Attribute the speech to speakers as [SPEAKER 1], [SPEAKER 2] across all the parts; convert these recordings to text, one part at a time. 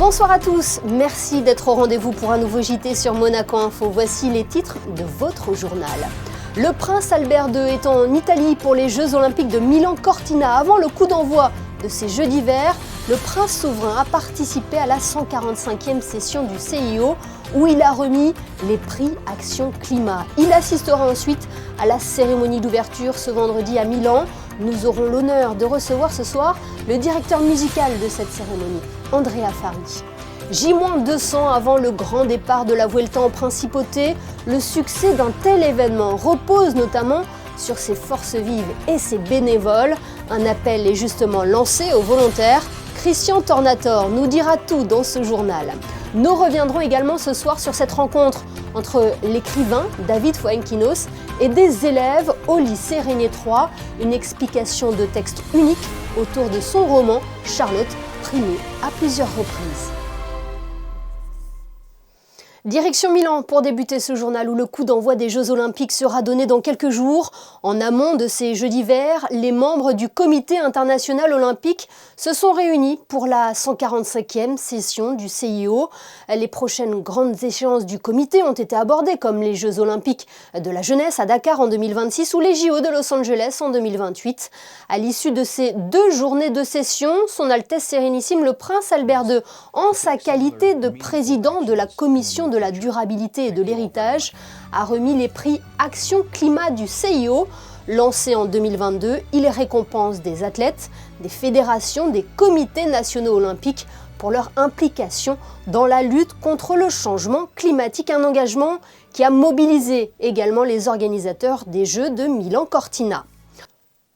[SPEAKER 1] Bonsoir à tous, merci d'être au rendez-vous pour un nouveau JT sur Monaco Info. Voici les titres de votre journal. Le prince Albert II est en Italie pour les Jeux Olympiques de Milan-Cortina. Avant le coup d'envoi de ces Jeux d'hiver, le prince souverain a participé à la 145e session du CIO où il a remis les prix Action Climat. Il assistera ensuite à la cérémonie d'ouverture ce vendredi à Milan. Nous aurons l'honneur de recevoir ce soir le directeur musical de cette cérémonie, Andrea Fari. J-200 avant le grand départ de la Vuelta en Principauté, le succès d'un tel événement repose notamment sur ses forces vives et ses bénévoles. Un appel est justement lancé aux volontaires. Christian Tornator nous dira tout dans ce journal. Nous reviendrons également ce soir sur cette rencontre entre l'écrivain David Fuenquinos et des élèves au lycée Régnier 3. Une explication de texte unique autour de son roman Charlotte, primé à plusieurs reprises. Direction Milan pour débuter ce journal où le coup d'envoi des Jeux Olympiques sera donné dans quelques jours. En amont de ces Jeux d'hiver, les membres du Comité international olympique se sont réunis pour la 145e session du CIO. Les prochaines grandes échéances du comité ont été abordées comme les Jeux Olympiques de la jeunesse à Dakar en 2026 ou les JO de Los Angeles en 2028. À l'issue de ces 2 journées de session, Son Altesse Sérénissime le Prince Albert II, en sa qualité de président de la Commission de la durabilité et de l'héritage, a remis les prix Action Climat du CIO. Lancé en 2022, il récompense des athlètes, des fédérations, des comités nationaux olympiques pour leur implication dans la lutte contre le changement climatique, un engagement qui a mobilisé également les organisateurs des Jeux de Milan-Cortina.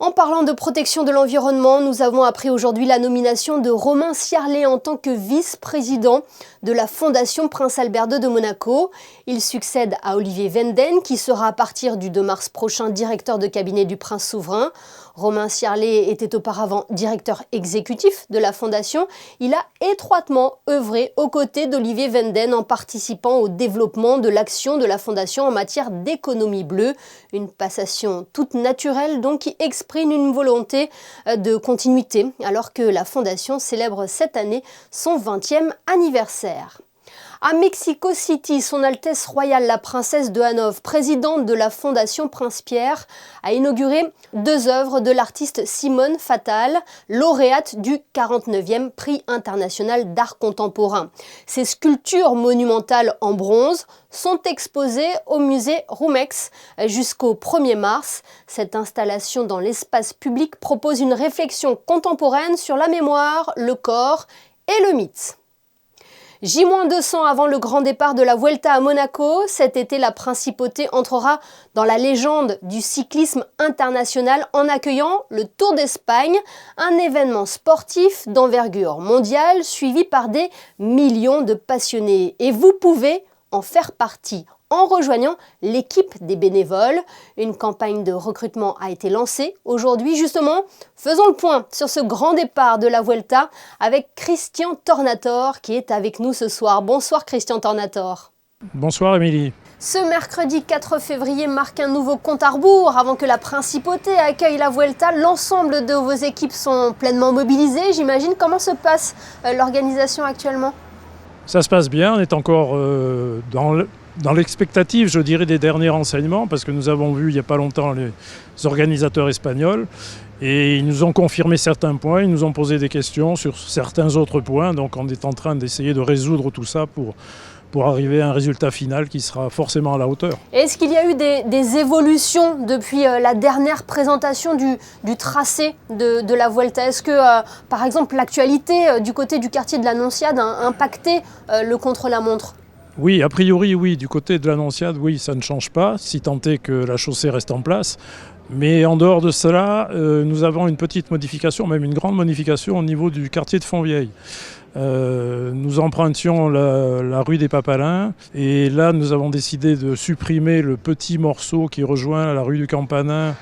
[SPEAKER 1] En parlant de protection de l'environnement, nous avons appris aujourd'hui la nomination de Romain Ciarlet en tant que vice-président de la Fondation Prince Albert II de Monaco. Il succède à Olivier Wenden, qui sera à partir du 2 mars prochain directeur de cabinet du prince souverain. Romain Ciarlet était auparavant directeur exécutif de la Fondation. Il a étroitement œuvré aux côtés d'Olivier Wenden en participant au développement de l'action de la Fondation en matière d'économie bleue. Une passation toute naturelle donc qui exprime une volonté de continuité alors que la Fondation célèbre cette année son 20e anniversaire. À Mexico City, Son Altesse Royale la Princesse de Hanovre, présidente de la Fondation Prince Pierre, a inauguré 2 œuvres de l'artiste Simone Fattal, lauréate du 49e Prix international d'art contemporain. Ces sculptures monumentales en bronze sont exposées au musée Rumex jusqu'au 1er mars. Cette installation dans l'espace public propose une réflexion contemporaine sur la mémoire, le corps et le mythe. J-200 avant le grand départ de la Vuelta à Monaco, cet été la Principauté entrera dans la légende du cyclisme international en accueillant le Tour d'Espagne, un événement sportif d'envergure mondiale suivi par des millions de passionnés. Et vous pouvez en faire partie en rejoignant l'équipe des bénévoles. Une campagne de recrutement a été lancée aujourd'hui. Justement, faisons le point sur ce grand départ de la Vuelta avec Christian Tornator qui est avec nous ce soir. Bonsoir Christian Tornator.
[SPEAKER 2] Bonsoir Émilie.
[SPEAKER 1] Ce mercredi 4 février marque un nouveau compte à rebours avant que la Principauté accueille la Vuelta. L'ensemble de vos équipes sont pleinement mobilisées, j'imagine. Comment se passe l'organisation actuellement ?
[SPEAKER 2] Ça se passe bien, on est encore dans l'expectative, je dirais, des derniers renseignements, parce que nous avons vu il n'y a pas longtemps les organisateurs espagnols, et ils nous ont confirmé certains points, ils nous ont posé des questions sur certains autres points, donc on est en train d'essayer de résoudre tout ça pour arriver à un résultat final qui sera forcément à la hauteur.
[SPEAKER 1] Est-ce qu'il y a eu des évolutions depuis la dernière présentation du tracé de la Vuelta ? Est-ce que, par exemple, l'actualité du côté du quartier de l'Annonciade a impacté le contre-la-montre ?
[SPEAKER 2] Oui, a priori, oui. Du côté de l'Annonciade, oui, ça ne change pas, si tant est que la chaussée reste en place. Mais en dehors de cela, nous avons une petite modification, même une grande modification au niveau du quartier de Fontvieille. Nous empruntions la rue des Papalins et là nous avons décidé de supprimer le petit morceau qui rejoint la rue du Campanin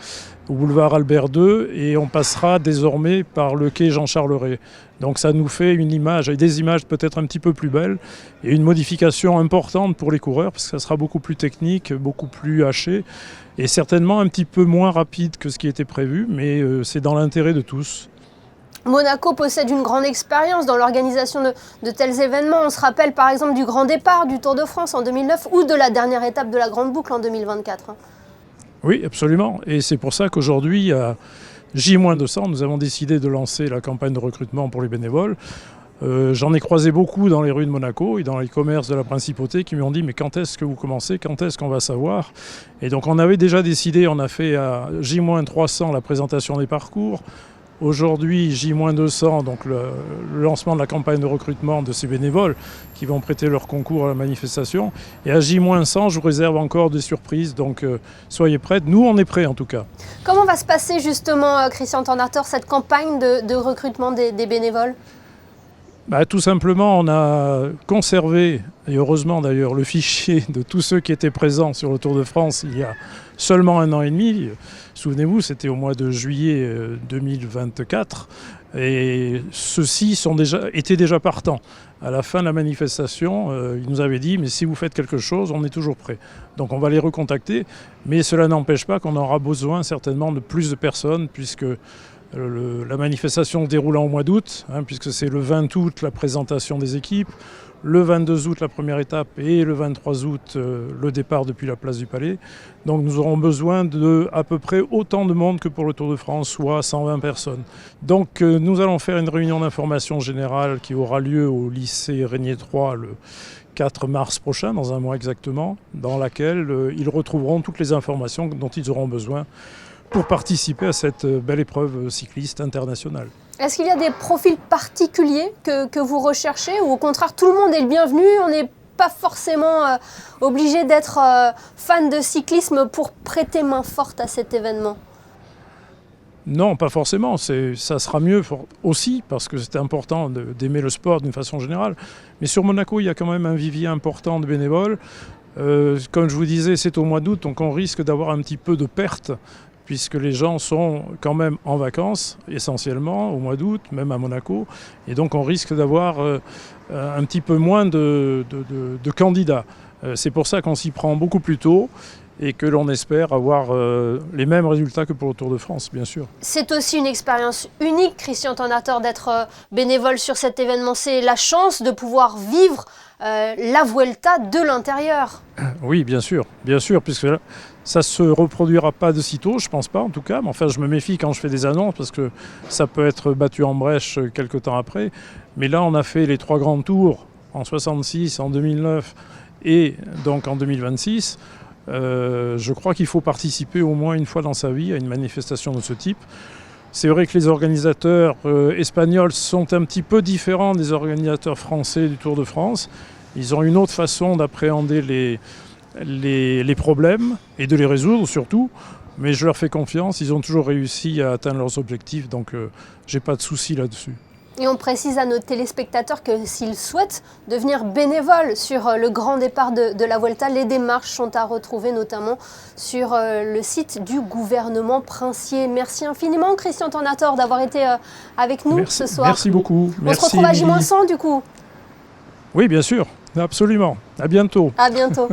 [SPEAKER 2] au boulevard Albert II et on passera désormais par le quai Jean-Charles Ray. Donc ça nous fait une image, et des images peut-être un petit peu plus belles et une modification importante pour les coureurs parce que ça sera beaucoup plus technique, beaucoup plus haché et certainement un petit peu moins rapide que ce qui était prévu, mais c'est dans l'intérêt de tous.
[SPEAKER 1] Monaco possède une grande expérience dans l'organisation de tels événements. On se rappelle par exemple du grand départ du Tour de France en 2009 ou de la dernière étape de la Grande Boucle en 2024.
[SPEAKER 2] Oui, absolument. Et c'est pour ça qu'aujourd'hui, à J-200, nous avons décidé de lancer la campagne de recrutement pour les bénévoles. J'en ai croisé beaucoup dans les rues de Monaco et dans les commerces de la Principauté qui m'ont dit « mais quand est-ce que vous commencez ? Quand est-ce qu'on va savoir ?» Et donc on avait déjà décidé, on a fait à J-300 la présentation des parcours. Aujourd'hui, J-200, donc le lancement de la campagne de recrutement de ces bénévoles qui vont prêter leur concours à la manifestation. Et à J-100, je vous réserve encore des surprises, donc soyez prêts. Nous, on est prêts en tout cas.
[SPEAKER 1] Comment va se passer justement, Christian Tornator, cette campagne de recrutement des bénévoles ?
[SPEAKER 2] Tout simplement, on a conservé, et heureusement d'ailleurs, le fichier de tous ceux qui étaient présents sur le Tour de France il y a seulement 1 an et demi. Souvenez-vous, c'était au mois de juillet 2024. Et ceux-ci étaient déjà partants. À la fin de la manifestation, ils nous avaient dit « mais si vous faites quelque chose, on est toujours prêt ». Donc on va les recontacter, mais cela n'empêche pas qu'on aura besoin certainement de plus de personnes, puisque la manifestation se déroulant au mois d'août, puisque c'est le 20 août la présentation des équipes, le 22 août la première étape et le 23 août le départ depuis la place du Palais. Donc nous aurons besoin de à peu près autant de monde que pour le Tour de France, soit 120 personnes. Donc nous allons faire une réunion d'information générale qui aura lieu au lycée Régnier 3 le 4 mars prochain, dans 1 mois exactement, dans laquelle ils retrouveront toutes les informations dont ils auront besoin pour participer à cette belle épreuve cycliste internationale.
[SPEAKER 1] Est-ce qu'il y a des profils particuliers que vous recherchez ou au contraire tout le monde est le bienvenu, on n'est pas forcément obligé d'être fan de cyclisme pour prêter main forte à cet événement ?
[SPEAKER 2] Non, pas forcément. Ça sera mieux aussi parce que c'est important d'aimer le sport d'une façon générale. Mais sur Monaco, il y a quand même un vivier important de bénévoles. Comme je vous disais, c'est au mois d'août, donc on risque d'avoir un petit peu de pertes puisque les gens sont quand même en vacances, essentiellement, au mois d'août, même à Monaco. Et donc on risque d'avoir un petit peu moins de candidats. C'est pour ça qu'on s'y prend beaucoup plus tôt et que l'on espère avoir les mêmes résultats que pour le Tour de France, bien sûr.
[SPEAKER 1] C'est aussi une expérience unique, Christian Tornator, d'être bénévole sur cet événement. C'est la chance de pouvoir vivre la Vuelta de l'intérieur.
[SPEAKER 2] Oui, bien sûr, puisque là, ça ne se reproduira pas de sitôt, je ne pense pas en tout cas, mais enfin je me méfie quand je fais des annonces parce que ça peut être battu en brèche quelques temps après. Mais là, on a fait les 3 grands tours en 66, en 2009 et donc en 2026. Je crois qu'il faut participer au moins une fois dans sa vie à une manifestation de ce type. C'est vrai que les organisateurs espagnols sont un petit peu différents des organisateurs français du Tour de France. Ils ont une autre façon d'appréhender les problèmes et de les résoudre surtout. Mais je leur fais confiance, ils ont toujours réussi à atteindre leurs objectifs, donc j'ai pas de souci là-dessus.
[SPEAKER 1] Et on précise à nos téléspectateurs que s'ils souhaitent devenir bénévoles sur le grand départ de la Vuelta, les démarches sont à retrouver notamment sur le site du gouvernement princier. Merci infiniment Christian Tornator d'avoir été avec nous ce soir.
[SPEAKER 2] Merci beaucoup.
[SPEAKER 1] On se retrouve à J-100 du coup.
[SPEAKER 2] Oui, bien sûr, absolument. À bientôt.
[SPEAKER 1] À bientôt.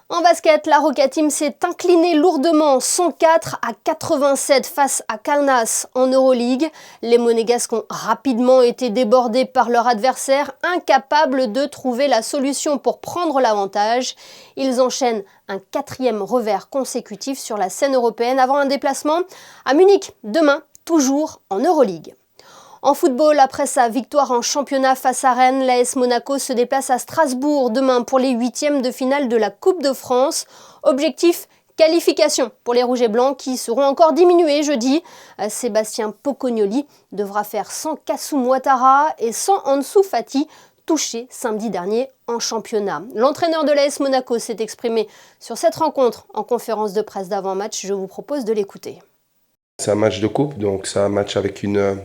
[SPEAKER 1] En basket, la Roca Team s'est inclinée lourdement 104-87 face à Kaunas en Euroleague. Les Monégasques ont rapidement été débordés par leur adversaire, incapables de trouver la solution pour prendre l'avantage. Ils enchaînent un 4e revers consécutif sur la scène européenne avant un déplacement à Munich demain, toujours en Euroleague. En football, après sa victoire en championnat face à Rennes, l'AS Monaco se déplace à Strasbourg demain pour les 8e de finale de la Coupe de France. Objectif, qualification pour les Rouges et Blancs qui seront encore diminués jeudi. Sébastien Pocognoli devra faire sans Kassoum Ouattara et sans Ansu Fati, touché samedi dernier en championnat. L'entraîneur de l'AS Monaco s'est exprimé sur cette rencontre en conférence de presse d'avant-match. Je vous propose de l'écouter.
[SPEAKER 3] C'est un match de coupe, donc c'est un match avec une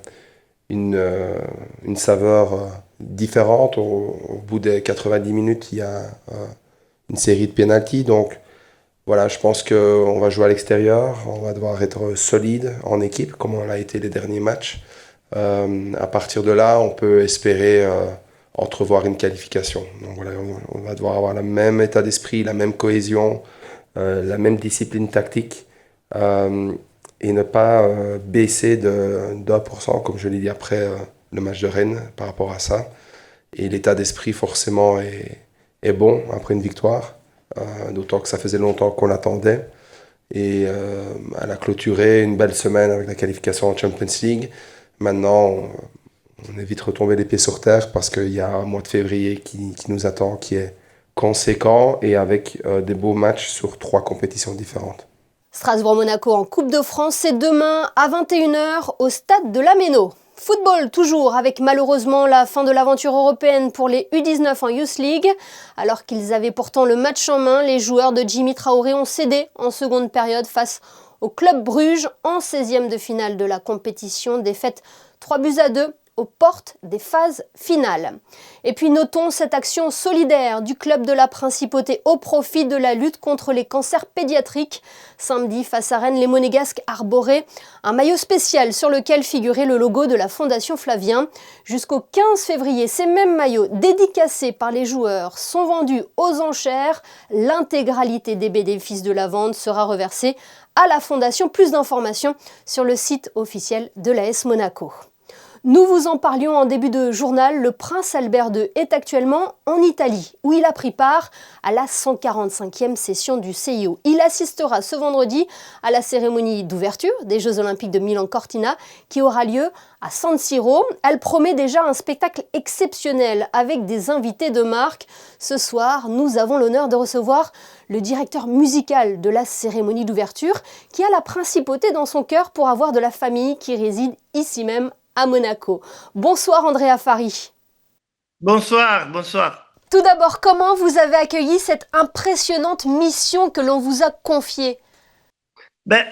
[SPEAKER 3] saveur différente. Au bout des 90 minutes, il y a une série de pénaltys. Donc voilà, je pense qu'on va jouer à l'extérieur. On va devoir être solide en équipe, comme on l'a été les derniers matchs. À partir de là, on peut espérer entrevoir une qualification. Donc voilà, on va devoir avoir le même état d'esprit, la même cohésion, la même discipline tactique. et ne pas baisser d'1%, comme je l'ai dit après le match de Rennes, par rapport à ça. Et l'état d'esprit, forcément, est bon après une victoire, d'autant que ça faisait longtemps qu'on l'attendait. Et elle a clôturé une belle semaine avec la qualification en Champions League. Maintenant, on est vite retombé les pieds sur terre parce qu'il y a un mois de février qui nous attend, qui est conséquent et avec des beaux matchs sur 3 compétitions différentes.
[SPEAKER 1] Strasbourg-Monaco en Coupe de France, c'est demain à 21h au stade de la Méno. Football toujours, avec malheureusement la fin de l'aventure européenne pour les U19 en Youth League. Alors qu'ils avaient pourtant le match en main, les joueurs de Jimmy Traoré ont cédé en seconde période face au Club Bruges en 16e de finale de la compétition. Défaite 3-2 aux portes des phases finales. Et puis notons cette action solidaire du club de la Principauté au profit de la lutte contre les cancers pédiatriques. Samedi, face à Rennes, les Monégasques arboraient un maillot spécial sur lequel figurait le logo de la Fondation Flavien. Jusqu'au 15 février, ces mêmes maillots dédicacés par les joueurs sont vendus aux enchères. L'intégralité des bénéfices de la vente sera reversée à la Fondation. Plus d'informations sur le site officiel de l'AS Monaco. Nous vous en parlions en début de journal, le prince Albert II est actuellement en Italie, où il a pris part à la 145e session du CIO. Il assistera ce vendredi à la cérémonie d'ouverture des Jeux Olympiques de Milan-Cortina, qui aura lieu à San Siro. Elle promet déjà un spectacle exceptionnel avec des invités de marque. Ce soir, nous avons l'honneur de recevoir le directeur musical de la cérémonie d'ouverture, qui a la principauté dans son cœur pour avoir de la famille qui réside ici même à Monaco. Bonsoir Andrea Fari.
[SPEAKER 4] Bonsoir, bonsoir.
[SPEAKER 1] Tout d'abord, comment vous avez accueilli cette impressionnante mission que l'on vous a confiée?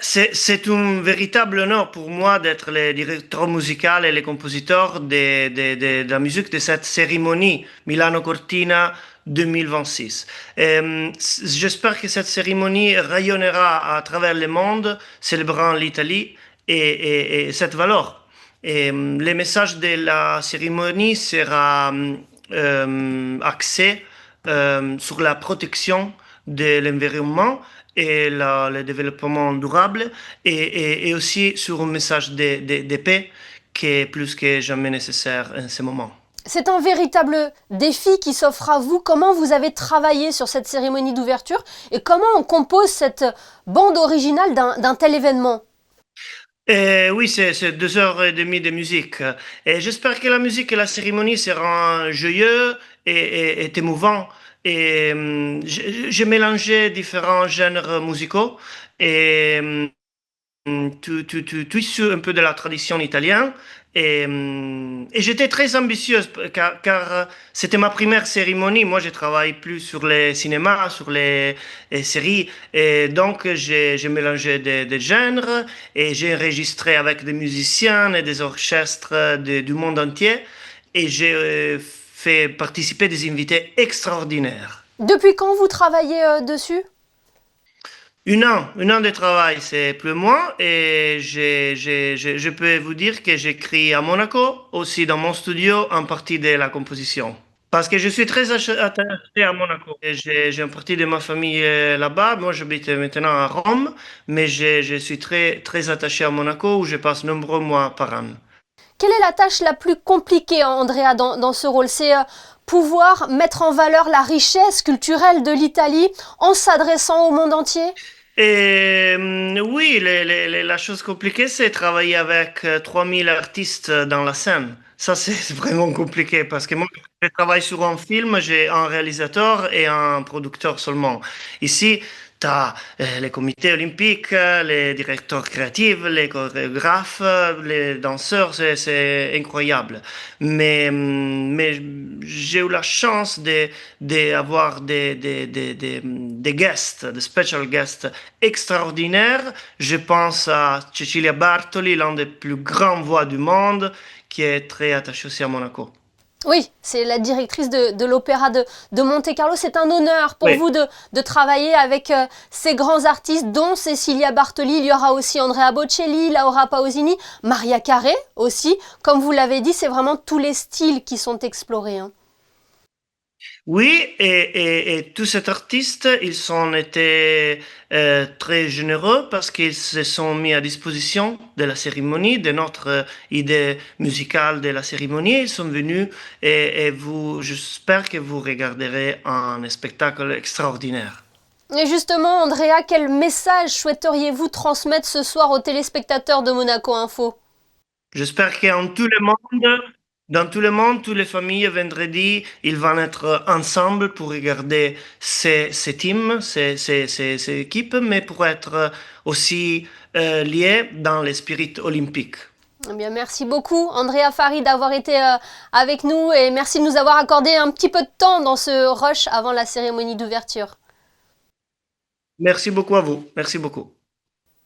[SPEAKER 4] C'est un véritable honneur pour moi d'être le directeur musical et le compositeur de la musique de cette cérémonie Milano Cortina 2026. J'espère que cette cérémonie rayonnera à travers le monde, célébrant l'Italie et cette valeur. Et le message de la cérémonie sera axé sur la protection de l'environnement et le développement durable et aussi sur un message de paix qui est plus que jamais nécessaire en ce moment.
[SPEAKER 1] C'est un véritable défi qui s'offre à vous. Comment vous avez travaillé sur cette cérémonie d'ouverture et comment on compose cette bande originale d'un tel événement?
[SPEAKER 4] Oui, c'est 2 heures et demie de musique. Et j'espère que la musique et la cérémonie seront joyeux et émouvants. Et j'ai mélangé différents genres musicaux et tout issu un peu de la tradition italienne. Et j'étais très ambitieuse car c'était ma première cérémonie. Moi, je travaille plus sur les cinémas, sur les séries. Et donc, j'ai mélangé des genres et j'ai enregistré avec des musiciens et des orchestres du monde entier. Et j'ai fait participer des invités extraordinaires.
[SPEAKER 1] Depuis quand vous travaillez dessus?
[SPEAKER 4] Un an de travail, c'est plus moins. Et je peux vous dire que j'écris à Monaco, aussi dans mon studio, en partie de la composition. Parce que je suis très attaché à Monaco. Et j'ai une partie de ma famille là-bas. Moi, j'habite maintenant à Rome, mais je suis très, très attaché à Monaco, où je passe nombreux mois par an.
[SPEAKER 1] Quelle est la tâche la plus compliquée, Andrea, dans ce rôle? C'est pouvoir mettre en valeur la richesse culturelle de l'Italie en s'adressant au monde entier?
[SPEAKER 4] Oui, la chose compliquée, c'est travailler avec 3000 artistes dans la scène. Ça, c'est vraiment compliqué parce que moi, je travaille sur un film, j'ai un réalisateur et un producteur seulement. Ici, tu as les comités olympiques, les directeurs créatifs, les chorégraphes, les danseurs, c'est incroyable. Mais j'ai eu la chance d'avoir des guests, des special guests extraordinaires. Je pense à Cecilia Bartoli, l'un des plus grandes voix du monde, qui est très attachée aussi à Monaco.
[SPEAKER 1] Oui, c'est la directrice de l'opéra de Monte-Carlo. C'est un honneur pour vous de travailler avec ces grands artistes, dont Cecilia Bartoli. Il y aura aussi Andrea Bocelli, Laura Pausini, Maria Carey aussi. Comme vous l'avez dit, c'est vraiment tous les styles qui sont explorés.
[SPEAKER 4] Oui, et tous ces artistes, ils ont été très généreux parce qu'ils se sont mis à disposition de la cérémonie, de notre idée musicale de la cérémonie. Ils sont venus et vous, j'espère que vous regarderez un spectacle extraordinaire.
[SPEAKER 1] Et justement, Andrea, quel message souhaiteriez-vous transmettre ce soir aux téléspectateurs de Monaco Info?
[SPEAKER 4] J'espère dans tout le monde, toutes les familles, vendredi, ils vont être ensemble pour regarder ces teams, ces équipes, mais pour être aussi liés dans l'esprit olympique.
[SPEAKER 1] Eh bien, merci beaucoup, Andrea Farid, d'avoir été avec nous et merci de nous avoir accordé un petit peu de temps dans ce rush avant la cérémonie d'ouverture.
[SPEAKER 4] Merci beaucoup à vous. Merci beaucoup.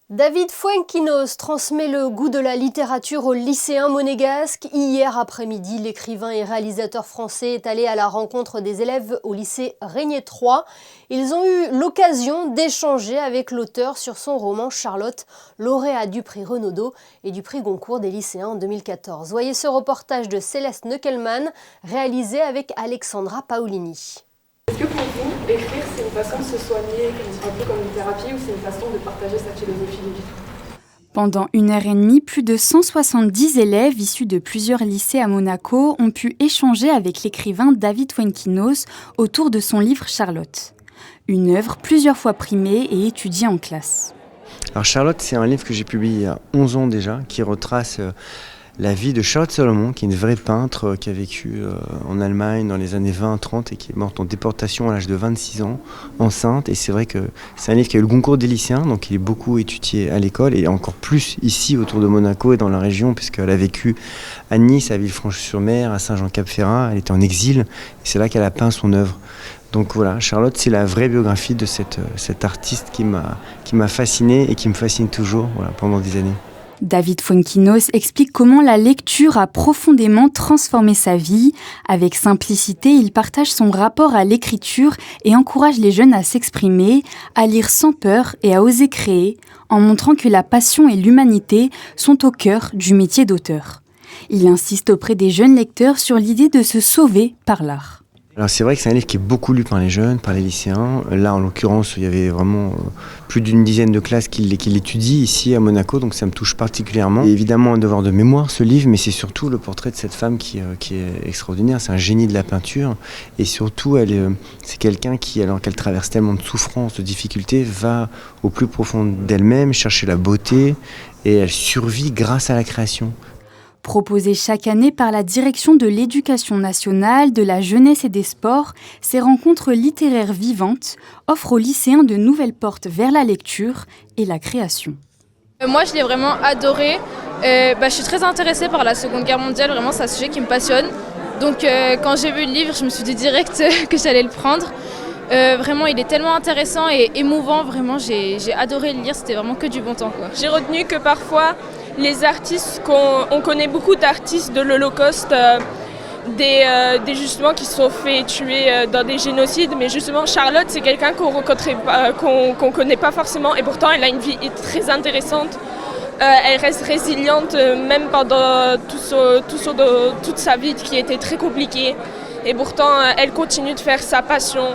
[SPEAKER 1] David Fuenquinos transmet le goût de la littérature aux lycéens monégasques. Hier après-midi, l'écrivain et réalisateur français est allé à la rencontre des élèves au lycée Régnier 3. Ils ont eu l'occasion d'échanger avec l'auteur sur son roman Charlotte, lauréat du prix Renaudot et du prix Goncourt des lycéens en 2014. Voyez ce reportage de Céleste Neukelmann, réalisé avec Alexandra Paolini.
[SPEAKER 5] Est-ce que pour vous, écrire, c'est une façon de se soigner, un peu comme une thérapie, ou c'est une façon de partager sa philosophie de vie?
[SPEAKER 6] Pendant 1h30, plus de 170 élèves issus de plusieurs lycées à Monaco ont pu échanger avec l'écrivain David Fuenquinos autour de son livre Charlotte. Une œuvre plusieurs fois primée et étudiée en classe.
[SPEAKER 7] Alors Charlotte, c'est un livre que j'ai publié il y a 11 ans déjà, qui retrace la vie de Charlotte Salomon, qui est une vraie peintre qui a vécu en Allemagne dans les années 20-30 et qui est morte en déportation à l'âge de 26 ans, enceinte. Et c'est vrai que c'est un livre qui a eu le Goncourt des lycéens, donc il est beaucoup étudié à l'école et encore plus ici autour de Monaco et dans la région, puisqu'elle a vécu à Nice, à Villefranche-sur-Mer, à Saint-Jean-Cap-Ferrat. Elle était en exil et c'est là qu'elle a peint son œuvre. Donc voilà, Charlotte, c'est la vraie biographie de cette artiste qui m'a fasciné et qui me fascine toujours pendant des années.
[SPEAKER 6] David Fuenquinos explique comment la lecture a profondément transformé sa vie. Avec simplicité, il partage son rapport à l'écriture et encourage les jeunes à s'exprimer, à lire sans peur et à oser créer, en montrant que la passion et l'humanité sont au cœur du métier d'auteur. Il insiste auprès des jeunes lecteurs sur l'idée de se sauver par l'art.
[SPEAKER 7] Alors c'est vrai que c'est un livre qui est beaucoup lu par les jeunes, par les lycéens. Là, en l'occurrence, il y avait vraiment plus d'une dizaine de classes qui l'étudient ici à Monaco, donc ça me touche particulièrement. Et évidemment, un devoir de mémoire, ce livre, mais c'est surtout le portrait de cette femme qui est extraordinaire. C'est un génie de la peinture. Et surtout, c'est quelqu'un qui, alors qu'elle traverse tellement de souffrances, de difficultés, va au plus profond d'elle-même, chercher la beauté, et elle survit grâce à la création.
[SPEAKER 6] Proposées chaque année par la Direction de l'Éducation nationale, de la jeunesse et des sports, ces rencontres littéraires vivantes offrent aux lycéens de nouvelles portes vers la lecture et la création.
[SPEAKER 8] Moi, je l'ai vraiment adoré. Je suis très intéressée par la Seconde Guerre mondiale, vraiment c'est un sujet qui me passionne. Donc quand j'ai vu le livre, je me suis dit direct que j'allais le prendre. Vraiment, il est tellement intéressant et émouvant, vraiment j'ai adoré le lire, c'était vraiment que du bon temps, quoi.
[SPEAKER 9] J'ai retenu que parfois, les artistes, on connaît beaucoup d'artistes de l'Holocauste, des justement qui se sont fait tuer dans des génocides, mais justement Charlotte, c'est quelqu'un qu'on connaît pas forcément, et pourtant elle a une vie très intéressante. Elle reste résiliente même pendant toute sa vie qui était très compliquée, et pourtant elle continue de faire sa passion.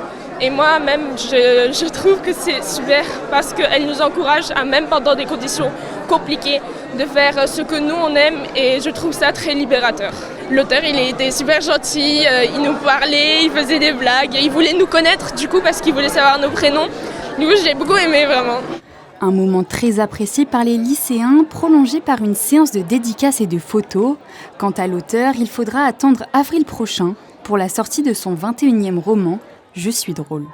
[SPEAKER 9] Et moi même je trouve que c'est super parce qu'elle nous encourage à, même pendant des conditions compliquées, de faire ce que nous on aime, et je trouve ça très libérateur. L'auteur il était super gentil, il nous parlait, il faisait des blagues, il voulait nous connaître du coup parce qu'il voulait savoir nos prénoms. Du coup j'ai beaucoup aimé vraiment.
[SPEAKER 6] Un moment très apprécié par les lycéens, prolongé par une séance de dédicaces et de photos. Quant à l'auteur, il faudra attendre avril prochain pour la sortie de son 21e roman, Je suis drôle.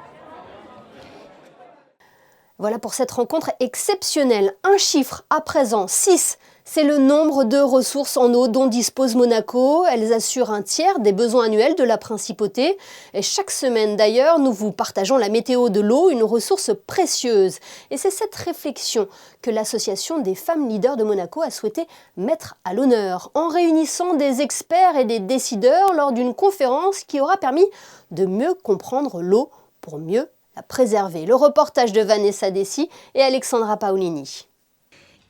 [SPEAKER 1] Voilà pour cette rencontre exceptionnelle. Un chiffre à présent, 6. C'est le nombre de ressources en eau dont dispose Monaco. Elles assurent un tiers des besoins annuels de la principauté. Et chaque semaine d'ailleurs, nous vous partageons la météo de l'eau, une ressource précieuse. Et c'est cette réflexion que l'association des femmes leaders de Monaco a souhaité mettre à l'honneur, en réunissant des experts et des décideurs lors d'une conférence qui aura permis de mieux comprendre l'eau pour mieux la préserver. Le reportage de Vanessa Dessy et Alexandra Paolini.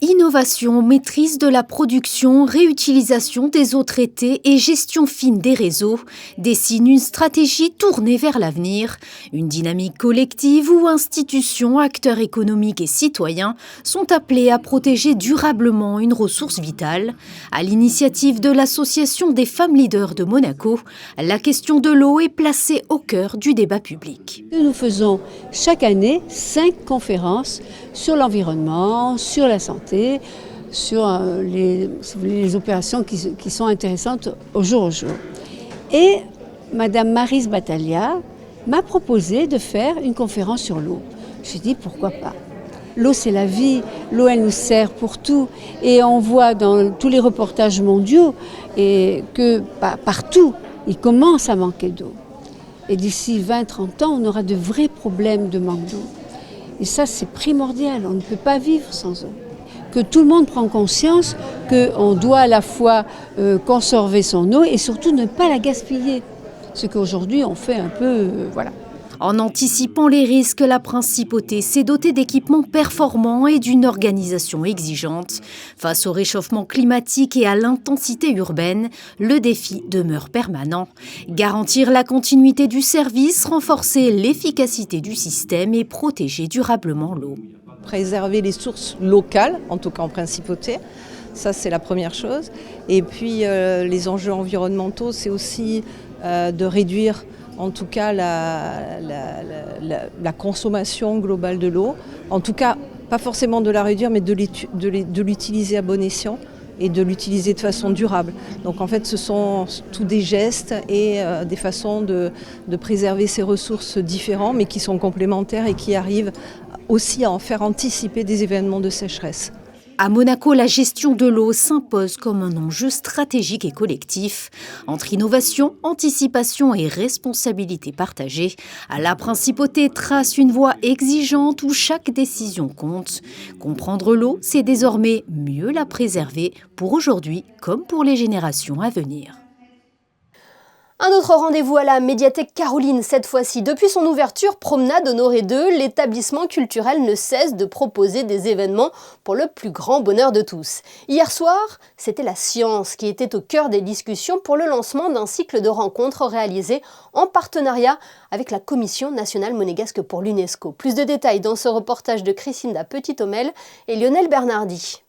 [SPEAKER 6] Innovation, maîtrise de la production, réutilisation des eaux traitées et gestion fine des réseaux dessinent une stratégie tournée vers l'avenir. Une dynamique collective où institutions, acteurs économiques et citoyens sont appelés à protéger durablement une ressource vitale. À l'initiative de l'Association des femmes leaders de Monaco, la question de l'eau est placée au cœur du débat public.
[SPEAKER 10] Nous faisons chaque année 5 conférences sur l'environnement, sur la santé, sur les opérations qui sont intéressantes au jour. Et Madame Maryse Battaglia m'a proposé de faire une conférence sur l'eau. J'ai dit pourquoi pas. L'eau c'est la vie, l'eau elle nous sert pour tout et on voit dans tous les reportages mondiaux et que partout il commence à manquer d'eau. Et d'ici 20-30 ans on aura de vrais problèmes de manque d'eau. Et ça, c'est primordial, on ne peut pas vivre sans eau. Que tout le monde prend conscience qu'on doit à la fois conserver son eau et surtout ne pas la gaspiller. Ce qu'aujourd'hui, on fait un peu, voilà.
[SPEAKER 6] En anticipant les risques, la principauté s'est dotée d'équipements performants et d'une organisation exigeante. Face au réchauffement climatique et à l'intensité urbaine, le défi demeure permanent. Garantir la continuité du service, renforcer l'efficacité du système et protéger durablement l'eau.
[SPEAKER 11] Préserver les sources locales, en tout cas en principauté, ça c'est la première chose. Et puis les enjeux environnementaux, c'est aussi de réduire en tout cas la consommation globale de l'eau. En tout cas, pas forcément de la réduire, mais de l'utiliser à bon escient et de l'utiliser de façon durable. Donc en fait, ce sont tous des gestes et des façons de préserver ces ressources différentes, mais qui sont complémentaires et qui arrivent aussi à en faire anticiper des événements de sécheresse.
[SPEAKER 6] À Monaco, la gestion de l'eau s'impose comme un enjeu stratégique et collectif. Entre innovation, anticipation et responsabilité partagée, la principauté trace une voie exigeante où chaque décision compte. Comprendre l'eau, c'est désormais mieux la préserver pour aujourd'hui comme pour les générations à venir.
[SPEAKER 1] Un autre rendez-vous à la médiathèque Caroline, cette fois-ci. Depuis son ouverture, Promenade Honoré II, l'établissement culturel ne cesse de proposer des événements pour le plus grand bonheur de tous. Hier soir, c'était la science qui était au cœur des discussions pour le lancement d'un cycle de rencontres réalisé en partenariat avec la Commission nationale monégasque pour l'UNESCO. Plus de détails dans ce reportage de Christinda Petit-Omel et Lionel Bernardi.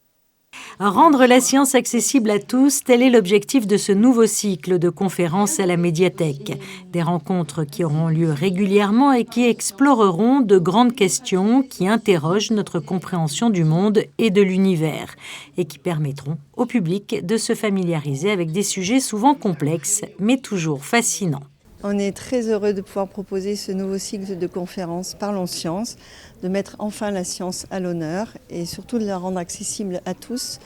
[SPEAKER 12] Rendre la science accessible à tous, tel est l'objectif de ce nouveau cycle de conférences à la médiathèque. Des rencontres qui auront lieu régulièrement et qui exploreront de grandes questions qui interrogent notre compréhension du monde et de l'univers et qui permettront au public de se familiariser avec des sujets souvent complexes mais toujours fascinants.
[SPEAKER 13] On est très heureux de pouvoir proposer ce nouveau cycle de conférences Parlons Science, de mettre enfin la science à l'honneur et surtout de la rendre accessible à tous.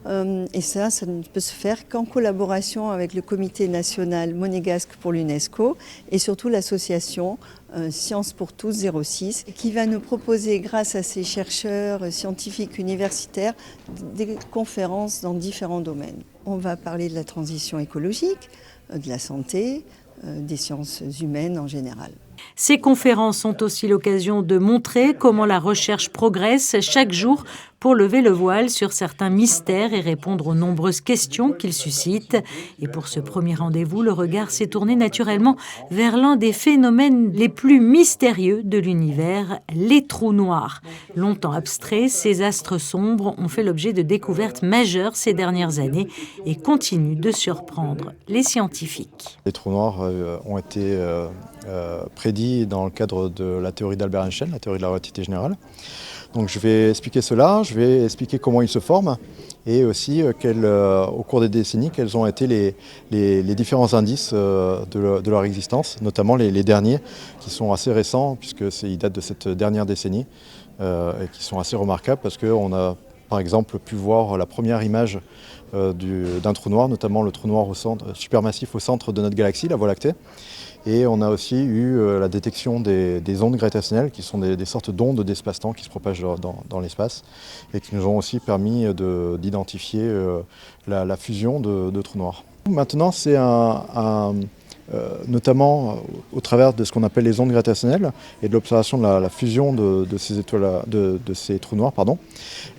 [SPEAKER 13] Et ça ne peut se faire qu'en collaboration avec le Comité national monégasque pour l'UNESCO et surtout l'association Science pour tous 06, qui va nous proposer, grâce à ses chercheurs scientifiques universitaires, des conférences dans différents domaines. On va parler de la transition écologique, de la santé, des sciences humaines en général.
[SPEAKER 12] Ces conférences sont aussi l'occasion de montrer comment la recherche progresse chaque jour pour lever le voile sur certains mystères et répondre aux nombreuses questions qu'ils suscitent. Et pour ce premier rendez-vous, le regard s'est tourné naturellement vers l'un des phénomènes les plus mystérieux de l'univers, les trous noirs. Longtemps abstraits, ces astres sombres ont fait l'objet de découvertes majeures ces dernières années et continuent de surprendre les scientifiques.
[SPEAKER 14] Les trous noirs ont été prédit dans le cadre de la théorie d'Albert Einstein, la théorie de la relativité générale. Donc je vais expliquer cela, je vais expliquer comment ils se forment et aussi au cours des décennies, quels ont été les différents indices de leur existence, notamment les derniers qui sont assez récents puisqu'ils datent de cette dernière décennie et qui sont assez remarquables parce qu'on a par exemple pu voir la première image d'un trou noir, notamment le trou noir supermassif au centre de notre galaxie, la Voie lactée. Et on a aussi eu la détection des ondes gravitationnelles, qui sont des sortes d'ondes d'espace-temps qui se propagent dans l'espace et qui nous ont aussi permis d'identifier la fusion de trous noirs. Maintenant, c'est notamment au travers de ce qu'on appelle les ondes gravitationnelles et de l'observation de la fusion de ces étoiles, de ces trous noirs,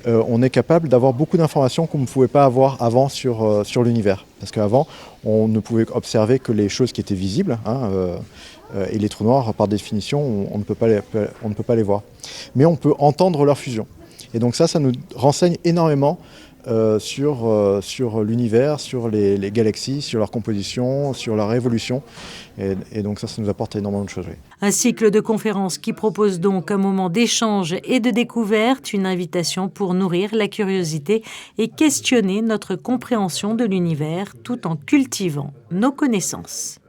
[SPEAKER 14] on est capable d'avoir beaucoup d'informations qu'on ne pouvait pas avoir avant sur l'univers. Parce qu'avant, on ne pouvait observer que les choses qui étaient visibles, et les trous noirs, par définition, on ne peut pas les voir. Mais on peut entendre leur fusion. Et donc ça nous renseigne énormément sur l'univers, sur les galaxies, sur leur composition, sur leur évolution. Et donc ça nous apporte énormément de choses. Oui.
[SPEAKER 12] Un cycle de conférences qui propose donc un moment d'échange et de découverte, une invitation pour nourrir la curiosité et questionner notre compréhension de l'univers tout en cultivant nos connaissances.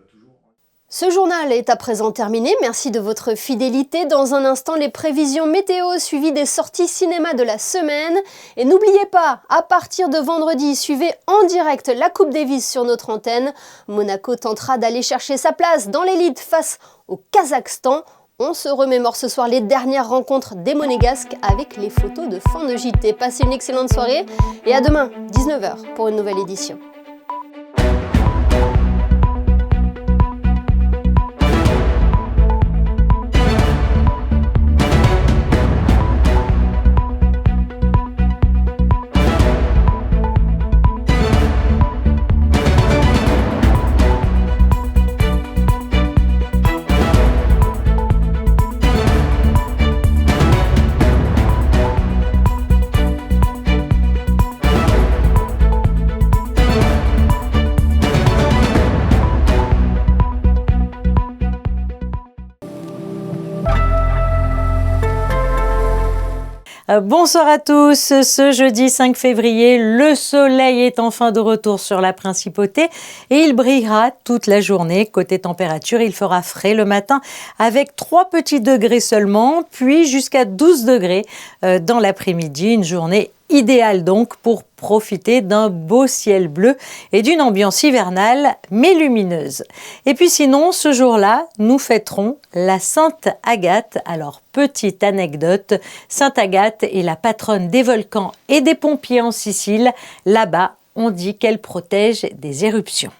[SPEAKER 1] Ce journal est à présent terminé. Merci de votre fidélité. Dans un instant, les prévisions météo suivies des sorties cinéma de la semaine. Et n'oubliez pas, à partir de vendredi, suivez en direct la Coupe Davis sur notre antenne. Monaco tentera d'aller chercher sa place dans l'élite face au Kazakhstan. On se remémore ce soir les dernières rencontres des Monégasques avec les photos de fin de JT. Passez une excellente soirée et à demain, 19h, pour une nouvelle édition.
[SPEAKER 12] Bonsoir à tous. Ce jeudi 5 février, le soleil est enfin de retour sur la principauté et il brillera toute la journée. Côté température, il fera frais le matin avec 3 petits degrés seulement, puis jusqu'à 12 degrés dans l'après-midi. Une journée idéale donc pour profiter d'un beau ciel bleu et d'une ambiance hivernale mais lumineuse. Et puis sinon, ce jour-là, nous fêterons la Sainte Agathe. Alors, petite anecdote, Sainte Agathe est la patronne des volcans et des pompiers en Sicile. Là-bas, on dit qu'elle protège des éruptions.